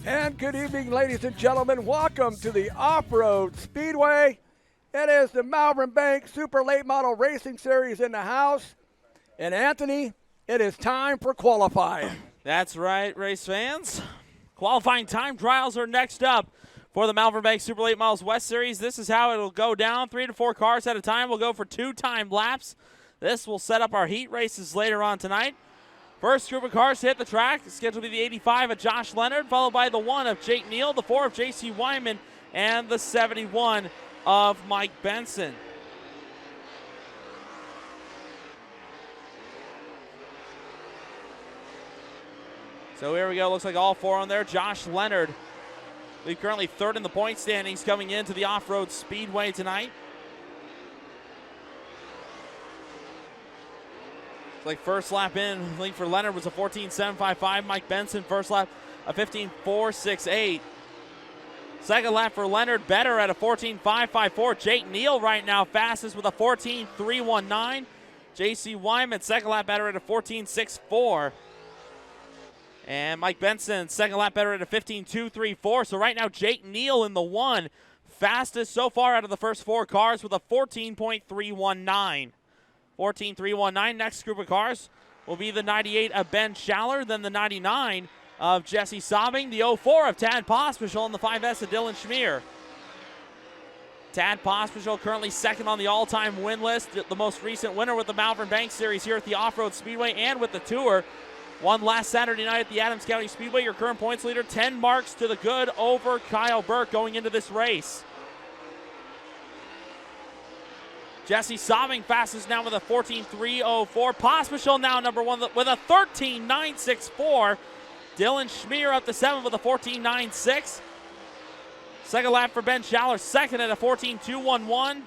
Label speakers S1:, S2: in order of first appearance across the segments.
S1: And good evening, ladies and gentlemen. Welcome to the Off Road Speedway. It is the Malvern Bank Super Late Model Racing Series in the house. And Anthony, it is time for qualifying.
S2: That's right, race fans. Qualifying time trials are next up for the Malvern Bank Super Late Models West Series. This is how it'll go down. 3 to 4 cars at a time. We'll go for 2 time laps. This will set up our heat races later on tonight. First group of cars to hit the track is scheduled to be the 85 of Josh Leonard, followed by the 1 of Jake Neal, the 4 of J.C. Wyman, and the 71 of Mike Benson. So here we go. Looks like all 4 on there. Josh Leonard, we're currently 3rd in the point standings coming into the Off Road Speedway tonight. Like first lap in, I think for Leonard was a 14.755. Mike Benson, first lap, a 15.468. Second lap for Leonard, better at a 14.554. Jake Neal right now fastest with a 14.319. J.C. Wyman, second lap better at a 14.64. And Mike Benson, second lap better at a 15.234. So right now, Jake Neal in the 1, fastest so far out of the first 4 cars with a 14.319. 14.319. Next group of cars will be the 98 of Ben Schaller, then the 99 of Jesse Sobbing, the 04 of Tad Pospischel, and the 5S of Dylan Schmier. Tad Pospischel currently second on the all-time win list, the most recent winner with the Malvern Bank Series here at the Off Road Speedway and with the Tour. Won last Saturday night at the Adams County Speedway. Your current points leader, 10 marks to the good over Kyle Burke going into this race. Jesse Sobbing fastest now with a 14.304. Pospischel now number 1 with a 13.964. Dylan Schmier up to 7 with a 14.96. Second lap for Ben Schaller, second at a 14.211.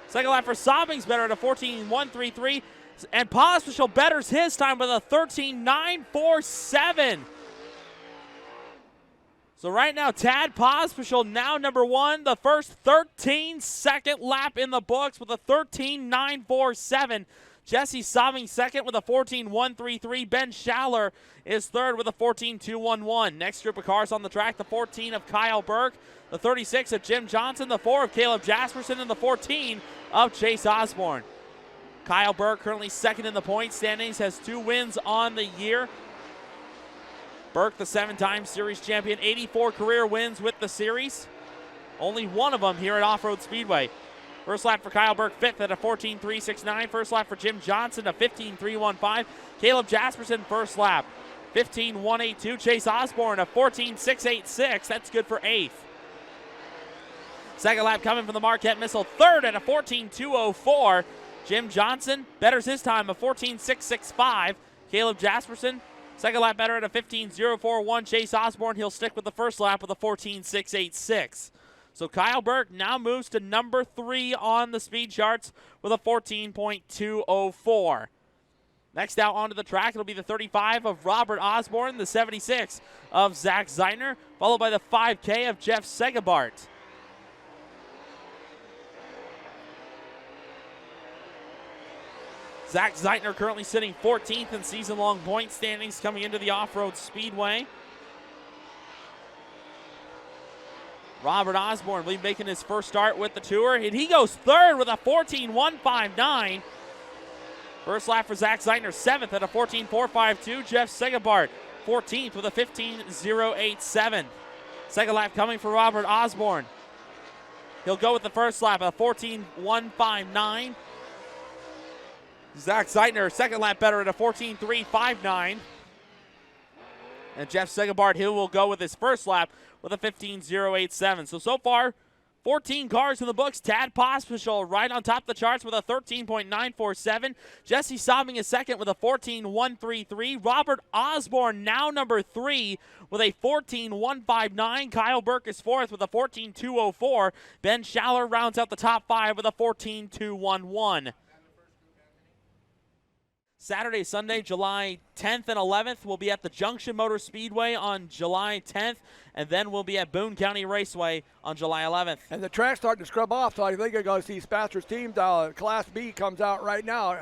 S2: Second lap for Sobbing's better at a 14.133. And Pospischel betters his time with a 13.947. So right now, Tad Pospischel now number 1, the first 13-second lap in the books with a 13.947. Jesse Sobbing second with a 14.133. Ben Schaller is third with a 14.211. Next group of cars on the track, the 14 of Kyle Burke, the 36 of Jim Johnson, the 4 of Caleb Jasperson, and the 14 of Chase Osborne. Kyle Burke currently second in the point standings, has 2 wins on the year. Burke, the 7-time series champion, 84 career wins with the series. Only one of them here at Off Road Speedway. First lap for Kyle Burke, 5th at a 14.369. First lap for Jim Johnson, a 15.315. Caleb Jasperson, first lap, 15.182. Chase Osborne, a 14.686. That's good for 8th. Second lap coming from the Marquette Missile, 3rd at a 14.204. Jim Johnson betters his time, a 14.665. Caleb Jasperson, second lap better at a 15.041. Chase Osborne, he'll stick with the first lap with a 14.686. So Kyle Burke now moves to number 3 on the speed charts with a 14.204. Next out onto the track, it'll be the 35 of Robert Osborne, the 76 of Zach Zeitner, followed by the 5K of Jeff Segabart. Zach Zeitner currently sitting 14th in season-long point standings coming into the Off Road Speedway. Robert Osborne will be making his first start with the Tour, and he goes 3rd with a 14.159. First lap for Zach Zeitner, 7th at a 14.452. Jeff Segabart, 14th with a 15.087. Second lap coming for Robert Osborne. He'll go with the first lap, a 14.159. Zach Zeitner, second lap better at a 14.359. And Jeff Segabart, he will go with his first lap with a 15.087. So far, 14 cars in the books. Tad Pospischel right on top of the charts with a 13.947. Jesse Sobbing is second with a 14.133. Robert Osborne now number 3 with a 14.159. Kyle Burke is 4th with a 14.204. Ben Schaller rounds out the top 5 with a 14.211. Saturday, Sunday, July 10th and 11th. We'll be at the Junction Motor Speedway on July 10th, and then we'll be at Boone County Raceway on July 11th.
S1: And the track's starting to scrub off, so I think you're going to see Spatzer's team, Class B, comes out right now.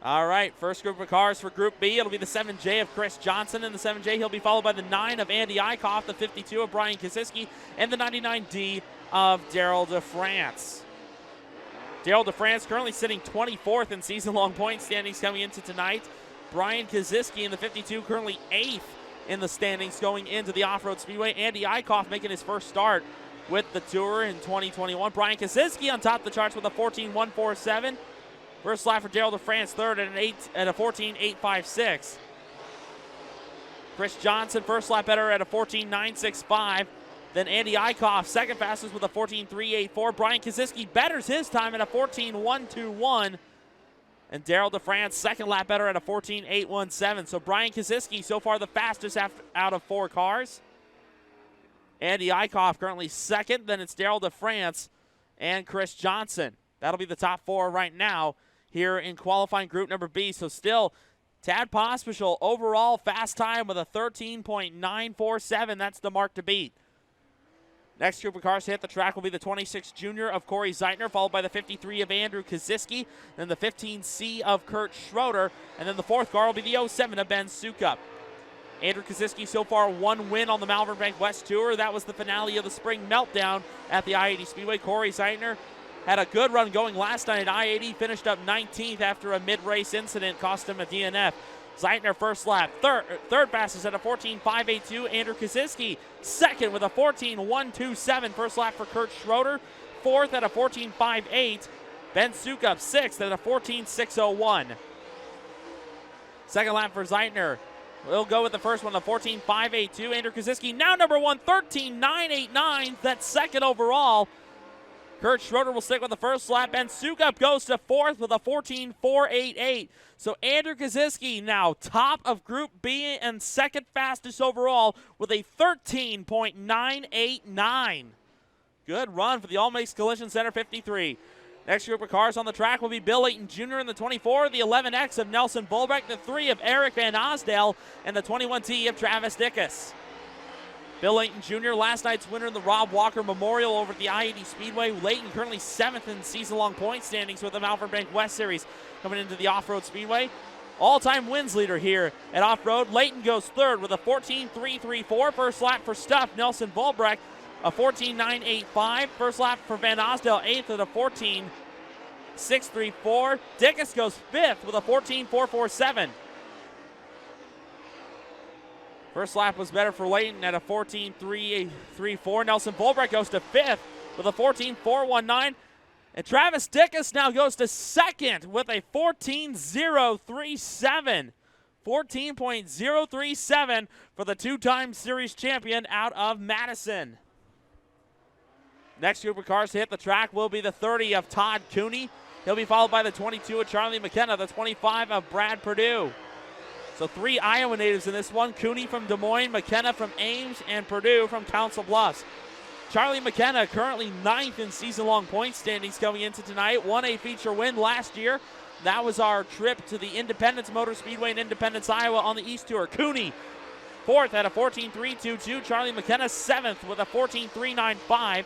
S2: All right, first group of cars for Group B. It'll be the 7J of Chris Johnson. In the 7J, he'll be followed by the 9 of Andy Eichhoff, the 52 of Brian Kosiski, and the 99D of Daryl DeFrance. Daryl DeFrance currently sitting 24th in season-long point standings coming into tonight. Brian Kosiski in the 52 currently 8th in the standings going into the Off Road Speedway. Andy Eichhoff making his first start with the Tour in 2021. Brian Kosiski on top of the charts with a 14.147. First lap for Daryl DeFrance, third at a 14.856. Chris Johnson, first lap better at a 14.965. Then Andy Eichhoff, second fastest with a 14.384. Brian Kosiski betters his time at a 14.121. And Daryl DeFrance, second lap better at a 14.817. So Brian Kosiski so far the fastest out of 4 cars. Andy Eichhoff currently second. Then it's Daryl DeFrance and Chris Johnson. That'll be the top 4 right now here in qualifying group number B. So still, Tad Pospisil overall fast time with a 13.947. That's the mark to beat. Next group of cars to hit the track will be the 26 Junior of Corey Zeitner, followed by the 53 of Andrew Kosiski, then the 15C of Kurt Schroeder, and then the 4th car will be the 07 of Ben Sukup. Andrew Kosiski so far 1 win on the Malvern Bank West Tour. That was the finale of the spring meltdown at the I-80 Speedway. Corey Zeitner had a good run going last night at I-80, finished up 19th after a mid-race incident cost him a DNF. Zeitner first lap, third fastest at a 14.582. Andrew Kosiski second with a 14.127. First lap for Kurt Schroeder, fourth at a 14.58. Ben Sukup sixth at a 14.601. Second lap for Zeitner. We'll go with the first one, the 14.582. Andrew Kosiski now number 1, 13.989. That's second overall. Kurt Schroeder will stick with the first lap. Ben Sukup goes to fourth with a 14.488. So Andrew Kosiski now top of Group B and second fastest overall with a 13.989. Good run for the All Makes Collision Center 53. Next group of cars on the track will be Bill Layton Jr. in the 24, the 11X of Nelson Bolbeck, the 3 of Eric Van Osdale, and the 21T of Travis Dickus. Bill Layton Jr., last night's winner in the Rob Walker Memorial over at the I-80 Speedway. Layton currently 7th in season-long point standings with the Malvern Bank West Series coming into the Off Road Speedway. All-time wins leader here at Off Road. Layton goes third with a 14.334. First lap for Stuff, Nelson Bolbeck, a 14.985. First lap for Van Osdale, 8th at a 14.634. Dickus goes 5th with a 14.447. First lap was better for Layton at a 14.334. Nelson Bolbeck goes to 5th with a 14.419. And Travis Dickus now goes to second with a 14.037. 14.037 for the 2-time series champion out of Madison. Next group of cars to hit the track will be the 30 of Todd Cooney. He'll be followed by the 22 of Charlie McKenna, the 25 of Brad Perdue. So 3 Iowa natives in this one. Cooney from Des Moines, McKenna from Ames, and Perdue from Council Bluffs. Charlie McKenna currently 9th in season-long point standings coming into tonight. Won a feature win last year. That was our trip to the Independence Motor Speedway in Independence, Iowa on the East Tour. Cooney 4th at a 14.322. Charlie McKenna 7th with a 14.395.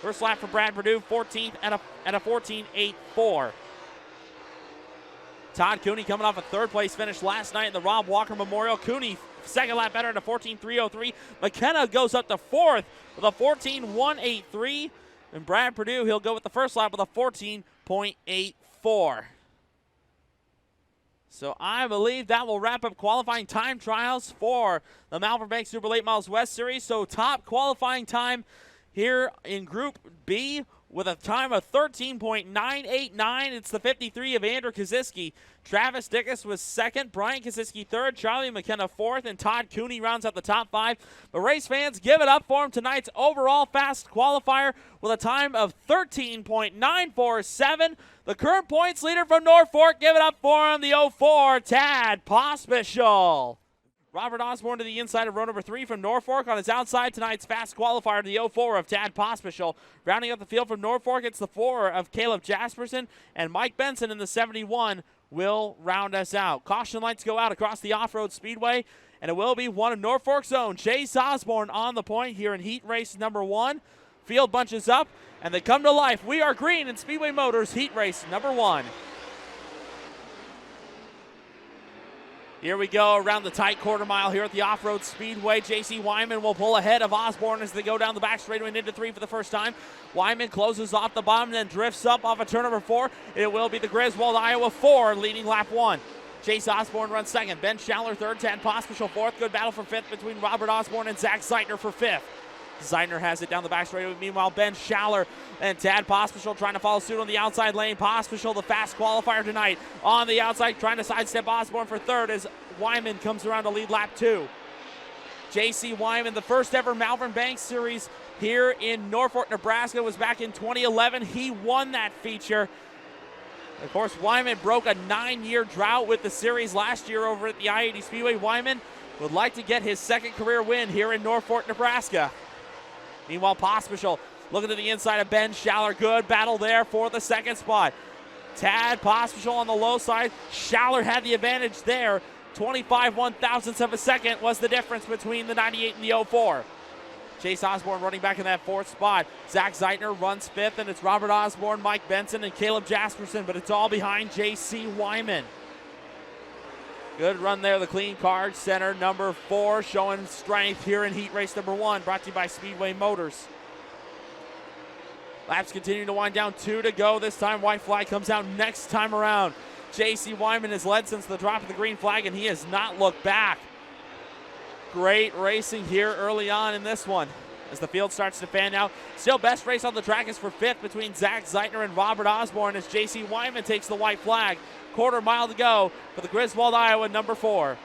S2: First lap for Brad Perdue, 14th at a 14.84. Todd Cooney coming off a third-place finish last night in the Rob Walker Memorial. Cooney, second lap better at a 14.303. McKenna goes up to fourth with a 14.183. And Brad Perdue, he'll go with the first lap with a 14.84. So I believe that will wrap up qualifying time trials for the Malvern Bank Super Late Models West Series. So top qualifying time here in Group B with a time of 13.989. It's the 53 of Andrew Kosiski. Travis Dickus was second, Brian Kosiski third, Charlie McKenna fourth, and Todd Cooney rounds out the top 5. But race fans, give it up for him. Tonight's overall fast qualifier with a time of 13.947. The current points leader from Norfolk, give it up for him, the 04, Tad Pospisil. Robert Osborne to the inside of row number 3 from Norfolk. On his outside, tonight's fast qualifier, the 04 of Tad Pospisil. Rounding up the field from Norfolk, it's the 4 of Caleb Jasperson. And Mike Benson in the 71 will round us out. Caution lights go out across the Off Road Speedway. And it will be one of Norfolk's own, Chase Osborne, on the point here in heat race number 1. Field bunches up, and they come to life. We are green in Speedway Motors heat race number 1. Here we go around the tight quarter mile here at the Off Road Speedway. J.C. Wyman will pull ahead of Osborne as they go down the back straightaway and into 3 for the first time. Wyman closes off the bottom and then drifts up off of turn number 4. It will be the Griswold, Iowa 4 leading lap 1. Chase Osborne runs second. Ben Schaller third. Tad Pospisil fourth. Good battle for fifth between Robert Osborne and Zach Zeitner for fifth. Zeitner has it down the back straightaway. Meanwhile, Ben Schaller and Tad Pospisil trying to follow suit on the outside lane. Pospisil, the fast qualifier tonight, on the outside, trying to sidestep Osborne for third as Wyman comes around to lead lap 2. J.C. Wyman, the first ever Malvern Bank Series here in Norfolk, Nebraska, was back in 2011. He won that feature. Of course, Wyman broke a 9-year drought with the series last year over at the I-80 Speedway. Wyman would like to get his second career win here in Norfolk, Nebraska. Meanwhile, Pospisil looking to the inside of Ben Schaller. Good battle there for the second spot. Tad Pospisil on the low side. Schaller had the advantage there. 25 1/1000ths of a second was the difference between the 98 and the 04. Chase Osborne running back in that fourth spot. Zach Zeitner runs fifth, and it's Robert Osborne, Mike Benson, and Caleb Jasperson, but it's all behind J.C. Wyman. Good run there, the clean card center, number 4, showing strength here in heat race number 1, brought to you by Speedway Motors. Laps continue to wind down, 2 to go. This time, white flag comes out next time around. J.C. Wyman has led since the drop of the green flag, and he has not looked back. Great racing here early on in this one as the field starts to fan out. Still, best race on the track is for fifth between Zach Zeitner and Robert Osborne as J.C. Wyman takes the white flag. Quarter mile to go for the Griswold, Iowa, number 4.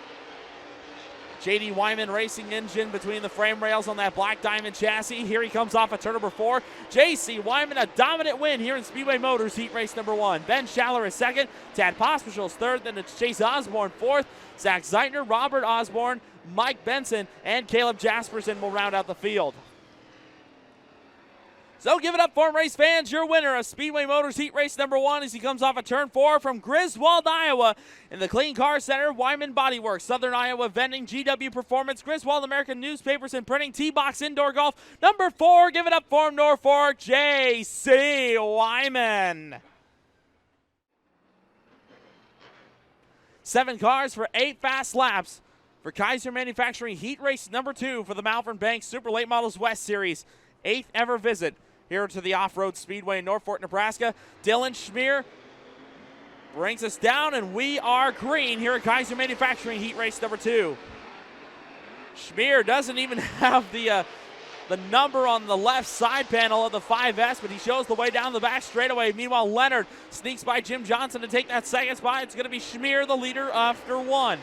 S2: J.D. Wyman racing engine between the frame rails on that black diamond chassis. Here he comes off of turn number 4. J.C. Wyman, a dominant win here in Speedway Motors heat race number 1. Ben Schaller is second. Tad Pospisil is third. Then it's Chase Osborne fourth. Zach Zeitner, Robert Osborne, Mike Benson, and Caleb Jasperson will round out the field. So give it up for him, race fans. Your winner of Speedway Motors heat race number 1 as he comes off of turn 4 from Griswold, Iowa. In the Clean Car Center, Wyman Bodyworks, Southern Iowa Vending, GW Performance, Griswold American Newspapers and Printing, T-Box Indoor Golf. Number 4, give it up for him, Norfolk, J.C. Wyman. 7 cars for 8 fast laps for Kaiser Manufacturing heat race number 2 for the Malvern Bank Super Late Models West Series. 8th ever visit here to the Off Road Speedway in Norfolk, Nebraska. Dylan Schmier brings us down, and we are green here at Kaiser Manufacturing heat race number 2. Schmier doesn't even have the number on the left side panel of the 5S, but he shows the way down the back straightaway. Meanwhile, Leonard sneaks by Jim Johnson to take that second spot. It's going to be Schmier, the leader, after 1.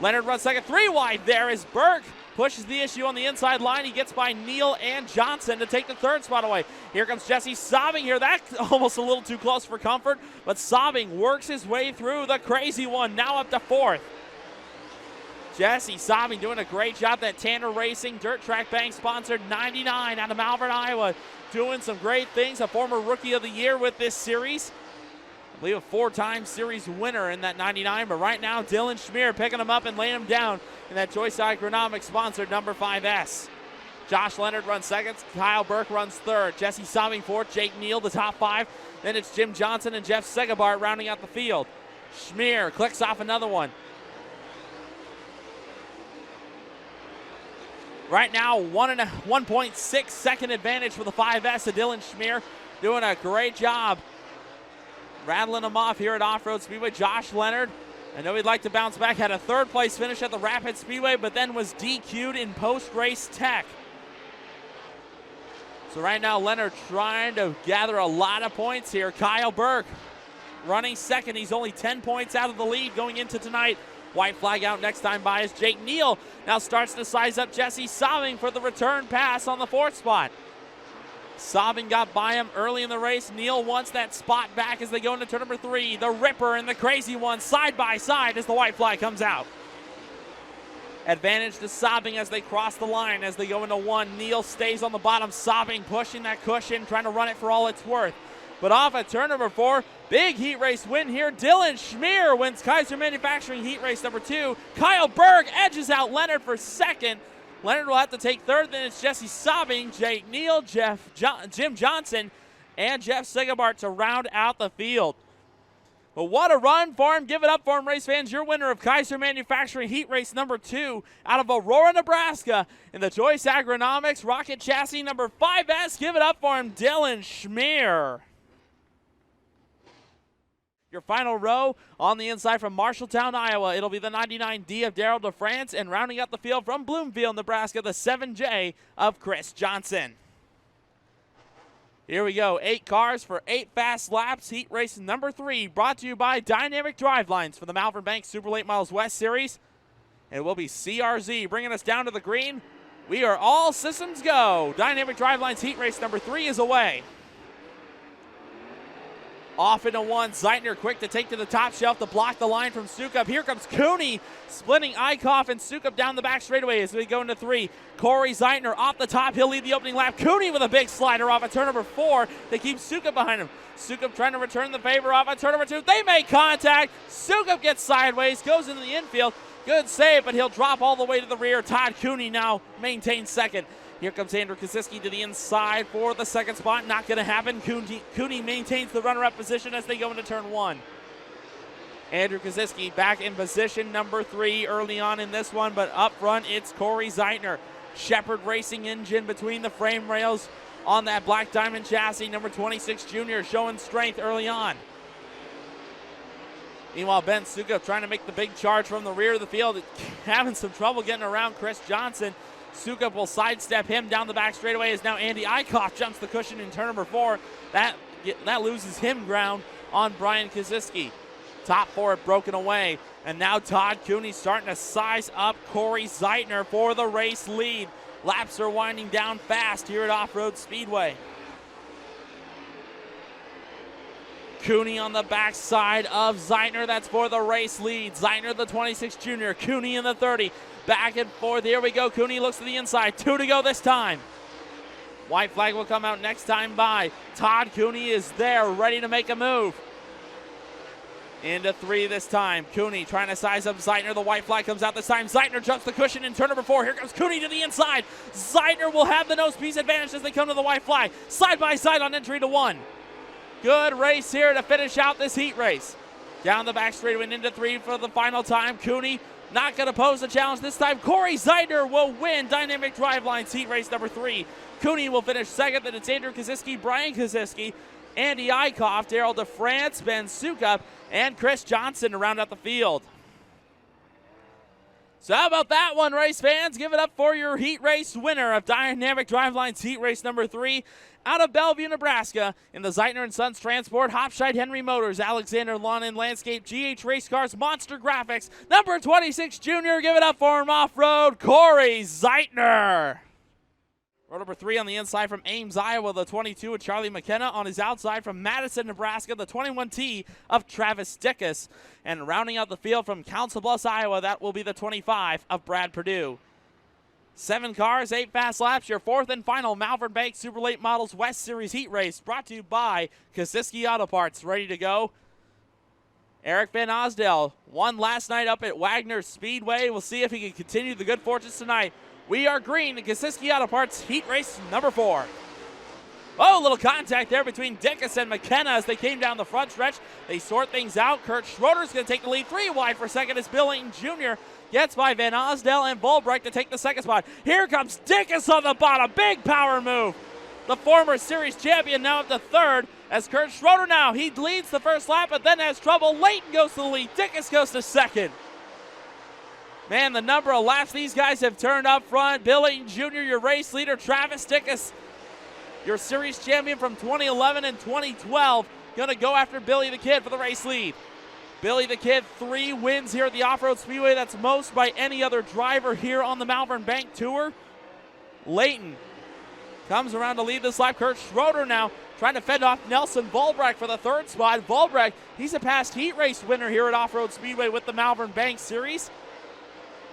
S2: Leonard runs second. 3 wide there is Burke. Pushes the issue on the inside line. He gets by Neal and Johnson to take the third spot away. Here comes Jesse Sobbing here. That's almost a little too close for comfort, but Sobbing works his way through the crazy one, now up to 4th. Jesse Sobbing doing a great job. That Tanner Racing Dirt Track Bank sponsored 99 out of Malvern, Iowa. Doing some great things. A former Rookie of the Year with this series. I believe a 4-time series winner in that 99, but right now Dylan Schmier picking him up and laying him down in that Joyce Agronomics sponsored number 5S. Josh Leonard runs second. Kyle Burke runs third. Jesse Sobbing fourth. Jake Neal the top 5. Then it's Jim Johnson and Jeff Segabart rounding out the field. Schmier clicks off another one. Right now, 1.6 second advantage for the 5S of Dylan Schmier. Doing a great job rattling them off here at Off Road Speedway. Josh Leonard, I know he'd like to bounce back, had a 3rd place finish at the Rapid Speedway, but then was DQ'd in post-race tech. So right now, Leonard trying to gather a lot of points here. Kyle Burke running second. He's only 10 points out of the lead going into tonight. White flag out next time by is Jake Neal. Now starts to size up Jesse Sobbing for the return pass on the 4th spot. Sobbing got by him early in the race. Neal wants that spot back as they go into turn number 3. The Ripper and the Crazy One side by side as the white flag comes out. Advantage to Sobbing as they cross the line as they go into 1. Neal stays on the bottom. Sobbing pushing that cushion, trying to run it for all it's worth. But off at turn number 4, big heat race win here. Dylan Schmier wins Kaiser Manufacturing heat race number 2. Kyle Berg edges out Leonard for second. Leonard will have to take third. Then it's Jesse Sobbing, Jake Neal, Jim Johnson, and Jeff Segabart to round out the field. But what a run for him. Give it up for him, race fans. Your winner of Kaiser Manufacturing Heat Race number 2 out of Aurora, Nebraska in the Joyce Agronomics Rocket Chassis number 5S. Give it up for him, Dylan Schmier. Your final row on the inside from Marshalltown, Iowa. It'll be the 99D of Darrell DeFrance, and rounding out the field from Bloomfield, Nebraska, the 7J of Chris Johnson. Here we go, 8 cars for 8 fast laps. Heat race number 3, brought to you by Dynamic Drivelines for the Malvern Bank Super Late Models West Series. It will be CRZ bringing us down to the green. We are all systems go. Dynamic Drivelines Heat race number 3 is away. Off into 1, Zeitner quick to take to the top shelf to block the line from Sukup. Here comes Cooney, splitting Eichhoff and Sukup down the back straightaway as we go into 3. Corey Zeitner off the top, he'll lead the opening lap. Cooney with a big slider off at turn number 4. They keep Sukup behind him. Sukup trying to return the favor off at turn number 2. They make contact. Sukup gets sideways, goes into the infield. Good save, but he'll drop all the way to the rear. Todd Cooney now maintains second. Here comes Andrew Kosiski to the inside for the second spot. Not going to happen. Cooney maintains the runner-up position as they go into turn 1. Andrew Kosiski back in position number 3 early on in this one, but up front it's Corey Zeitner. Shepherd Racing engine between the frame rails on that Black Diamond chassis. Number 26 junior showing strength early on. Meanwhile, Ben Sukup trying to make the big charge from the rear of the field, having some trouble getting around Chris Johnson. Sukup will sidestep him down the back straightaway as now Andy Eichhoff jumps the cushion in turn number 4. That loses him ground on Brian Kosiski. Top 4 broken away. And now Todd Cooney starting to size up Corey Zeitner for the race lead. Laps are winding down fast here at Off Road Speedway. Cooney on the backside of Zeitner. That's for the race lead. Zeitner, the 26 junior. Cooney in the 30. Back and forth. Here we go. Cooney looks to the inside. 2 to go this time. White flag will come out next time by. Todd Cooney is there, ready to make a move. Into 3 this time. Cooney trying to size up Zeitner. The white flag comes out this time. Zeitner jumps the cushion in turn number 4. Here comes Cooney to the inside. Zeitner will have the nose piece advantage as they come to the white flag. Side by side on entry to 1. Good race here to finish out this heat race. Down the back straightaway and into 3 for the final time. Cooney not going to pose a challenge this time. Corey Zeitner will win Dynamic Drivelines heat race number 3. Cooney will finish second. Then it's Andrew Kosiski, Brian Kosiski, Andy Eichhoff, Darrell DeFrance, Ben Sukup, and Chris Johnson to round out the field. So how about that one, race fans? Give it up for your heat race winner of Dynamic Drivelines heat race number 3 out of Bellevue, Nebraska in the Zeitner & Sons Transport, Hopshide Henry Motors, Alexander Lawn and Landscape, GH Race Cars, Monster Graphics, number 26 junior. Give it up for him off-road, Corey Zeitner. Row number 3 on the inside from Ames, Iowa, the 22 of Charlie McKenna. On his outside from Madison, Nebraska, the 21T of Travis Dickus. And rounding out the field from Council Bluffs, Iowa, that will be the 25 of Brad Perdue. 7 cars, 8 fast laps, your 4th and final Malvern Bank Super Late Models West Series Heat Race, brought to you by Kosiski Auto Parts. Ready to go. Eric Van Osdale won last night up at Wagner Speedway. We'll see if he can continue the good fortunes tonight. We are green at Kosiski Auto Parts Heat Race number 4. Oh, a little contact there between Dickus and McKenna as they came down the front stretch. They sort things out. Kurt Schroeder's going to take the lead. 3 wide for second as Bill Layton Jr. gets by Van Osdale and Volbrecht to take the second spot. Here comes Dickus on the bottom. Big power move. The former series champion now up to 3rd as Kurt Schroeder now. He leads the first lap but then has trouble. Layton goes to the lead. Dickus goes to 2nd. Man, the number of laps these guys have turned up front. Bill Layton Jr., your race leader. Travis Dickus, your series champion from 2011 and 2012. Going to go after Billy the Kid for the race lead. Billy the Kid, 3 wins here at the Off Road Speedway. That's most by any other driver here on the Malvern Bank Tour. Layton comes around to lead this lap. Kurt Schroeder now trying to fend off Nelson Volbrecht for the 3rd spot. Volbrecht, he's a past heat race winner here at Off Road Speedway with the Malvern Bank Series.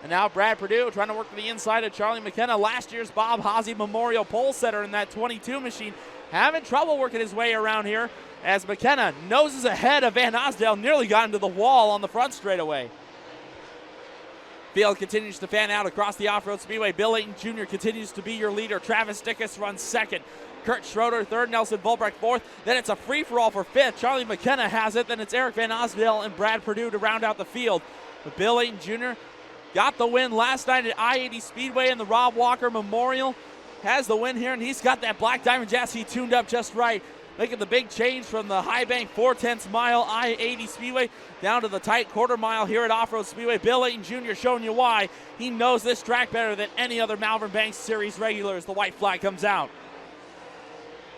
S2: And now Brad Perdue trying to work to the inside of Charlie McKenna, last year's Bob Haase Memorial pole setter in that 22 machine. Having trouble working his way around here as McKenna noses ahead of Van Osdale, nearly got into the wall on the front straightaway. field continues to fan out across the Off Road Speedway. Bill Layton Jr. continues to be your leader. Travis Dickus runs second. Kurt Schroeder third, Nelson Volbrecht fourth. Then it's a free-for-all for fifth. Charlie McKenna has it. Then it's Eric Van Osdale and Brad Perdue to round out the field. But Bill Layton Jr. got the win last night at I-80 Speedway in the Rob Walker Memorial. Has the win here, and he's got that black diamond chassis tuned up just right, making the big change from the high bank 4/10 mile I-80 Speedway down to the tight quarter mile here at Off Road Speedway. Bill Layton Jr. showing you why. He knows this track better than any other Malvern Bank Series regular as the white flag comes out.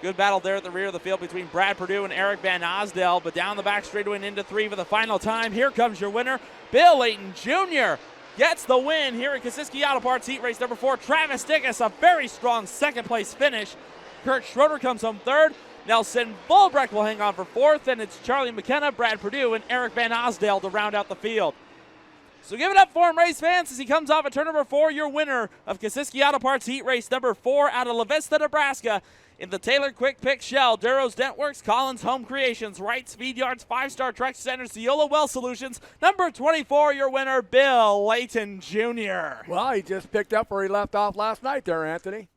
S2: Good battle there at the rear of the field between Brad Perdue and Eric Van Osdale, but down the back straightaway and into three for the final time. Here comes your winner, Bill Layton Jr. Gets the win here at Kosiski Auto Parts Heat Race number 4. Travis Dickus, a very strong second place finish. Kurt Schroeder comes home third. Nelson Volbrecht will hang on for fourth, and it's Charlie McKenna, Brad Perdue, and Eric Van Osdale to round out the field. So give it up for him, race fans, as he comes off at turn number 4, your winner of Kosiski Auto Parts Heat Race number 4 out of La Vista, Nebraska, in the Taylor Quick Pick Shell, Duros Dentworks, Collins Home Creations, Wright Speed Yards, 5-Star Truck Center, Ciola Well Solutions, number 24, your winner, Bill Layton Jr.
S1: Well, he just picked up where he left off last night there, Anthony.